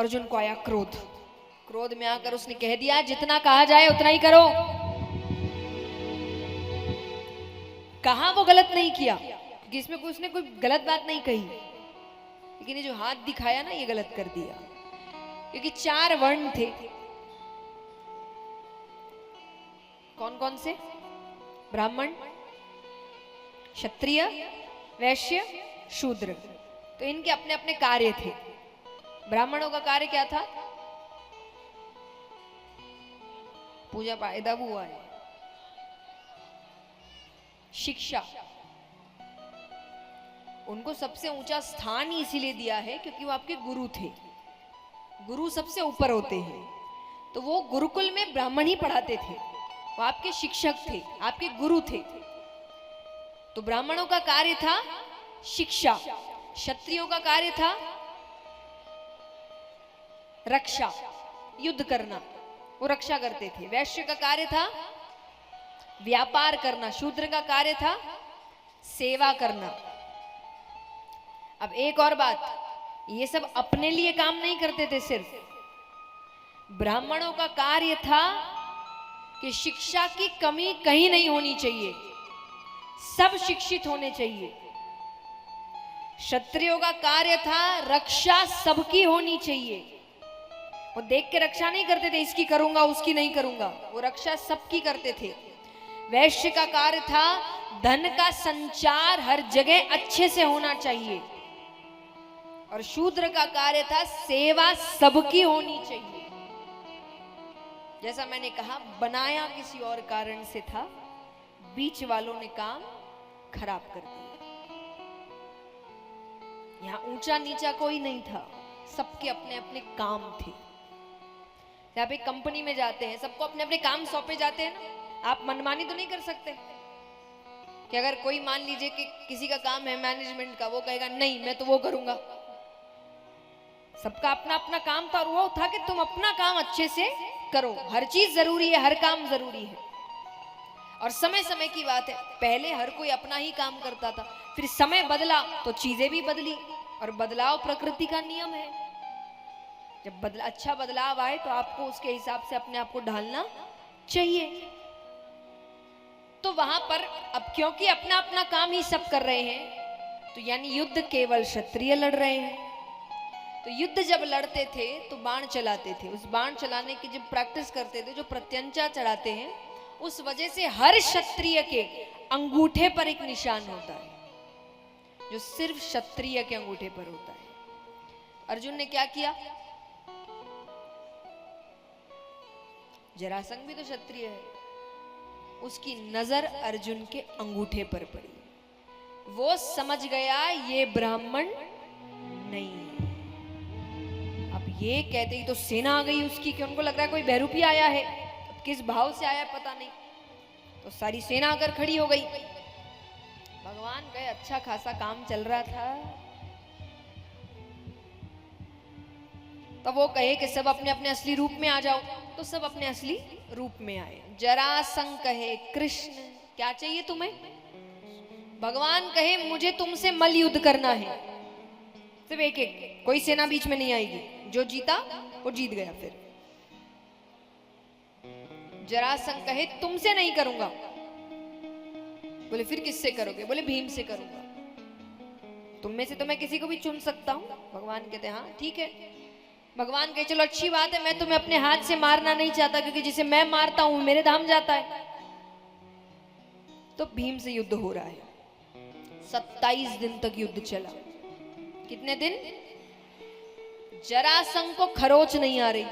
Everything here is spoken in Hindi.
अर्जुन को आया क्रोध। क्रोध में आकर उसने कह दिया जितना कहा जाए उतना ही करो। कहा वो गलत नहीं किया, क्योंकि इसमें उसने कोई गलत बात नहीं कही, लेकिन ये जो हाथ दिखाया ना ये गलत कर दिया। क्योंकि 4 वर्ण थे। कौन कौन से? ब्राह्मण, क्षत्रिय, वैश्य, शूद्र। तो इनके अपने अपने कार्य थे। ब्राह्मणों का कार्य क्या था? पूजा पाठ हुआ है, शिक्षा। उनको सबसे ऊंचा स्थान ही इसीलिए दिया है क्योंकि वो आपके गुरु थे। गुरु सबसे ऊपर होते हैं, तो वो गुरुकुल में ब्राह्मण ही पढ़ाते थे। वो आपके शिक्षक थे, आपके गुरु थे। तो ब्राह्मणों का कार्य था शिक्षा, क्षत्रियों का कार्य था रक्षा, युद्ध करना, वो रक्षा करते थे। वैश्य का कार्य था व्यापार करना, शूद्र का कार्य था सेवा करना। अब एक और बात, ये सब अपने लिए काम नहीं करते थे सिर्फ। ब्राह्मणों का कार्य था कि शिक्षा की कमी कहीं नहीं होनी चाहिए, सब शिक्षित होने चाहिए। क्षत्रियों का कार्य था रक्षा सबकी होनी चाहिए। वो देख के रक्षा नहीं करते थे इसकी करूंगा उसकी नहीं करूंगा, वो रक्षा सबकी करते थे। वैश्य का कार्य था धन का संचार हर जगह अच्छे से होना चाहिए, और शूद्र का कार्य था सेवा सबकी होनी चाहिए। जैसा मैंने कहा, बनाया किसी और कारण से था, बीच वालों ने काम खराब कर दिया। यहां ऊंचा नीचा कोई नहीं था, सबके अपने अपने काम थे। आप एक कंपनी में जाते हैं, सबको अपने अपने काम सौंपे जाते हैं ना। आप मनमानी तो नहीं कर सकते कि अगर कोई मान लीजिए कि किसी का काम है मैनेजमेंट का, वो कहेगा नहीं मैं तो वो करूंगा। सबका अपना अपना काम था, और वो था कि तुम अपना काम अच्छे से करो। हर चीज जरूरी है, हर काम जरूरी है। और समय समय की बात है, पहले हर कोई अपना ही काम करता था, फिर समय बदला तो चीजें भी बदली, और बदलाव प्रकृति का नियम है। जब अच्छा बदलाव आए तो आपको उसके हिसाब से अपने आप को ढालना चाहिए। तो वहां पर अब क्योंकि अपना अपना काम ही सब कर रहे हैं, तो यानी युद्ध केवल क्षत्रिय लड़ रहे हैं। तो युद्ध जब लड़ते थे तो बाण चलाते थे। उस बाण चलाने की जब प्रैक्टिस करते थे, जो प्रत्यंचा चढ़ाते हैं, उस वजह से हर क्षत्रिय के अंगूठे पर एक निशान होता है, जो सिर्फ क्षत्रिय के अंगूठे पर होता है। अर्जुन ने क्या किया? जरासंध भी तो क्षत्रिय है, उसकी नजर अर्जुन के अंगूठे पर पड़ी। वो समझ गया ये ब्राह्मण नहीं है। अब ये कहते ही तो सेना आ गई उसकी, कि उनको लग रहा है कोई बहरूपी आया है। अब किस भाव से आया पता नहीं, तो सारी सेना आकर खड़ी हो गई। भगवान गए, अच्छा खासा काम चल रहा था, तब वो कहे कि सब अपने अपने असली रूप में आ जाओ, तो सब अपने असली रूप में आए। जरासंध कहे कृष्ण क्या चाहिए तुम्हें? भगवान कहे मुझे तुमसे मल युद्ध करना है। सिर्फ एक एक, कोई सेना बीच में नहीं आएगी। जो जीता वो जीत गया। फिर जरासंध कहे तुमसे नहीं करूंगा। बोले फिर किससे करोगे? बोले भीम से करूंगा। तुम में से तो मैं किसी को भी चुन सकता हूं। भगवान कहते हाँ ठीक है। भगवान कहे चलो अच्छी बात है, मैं तुम्हें अपने हाथ से मारना नहीं चाहता, क्योंकि जिसे मैं मारता हूं मेरे धाम जाता है। तो भीम से युद्ध हो रहा है। 27 दिन तक युद्ध चला। कितने दिन? जरासंध को खरोच नहीं आ रही।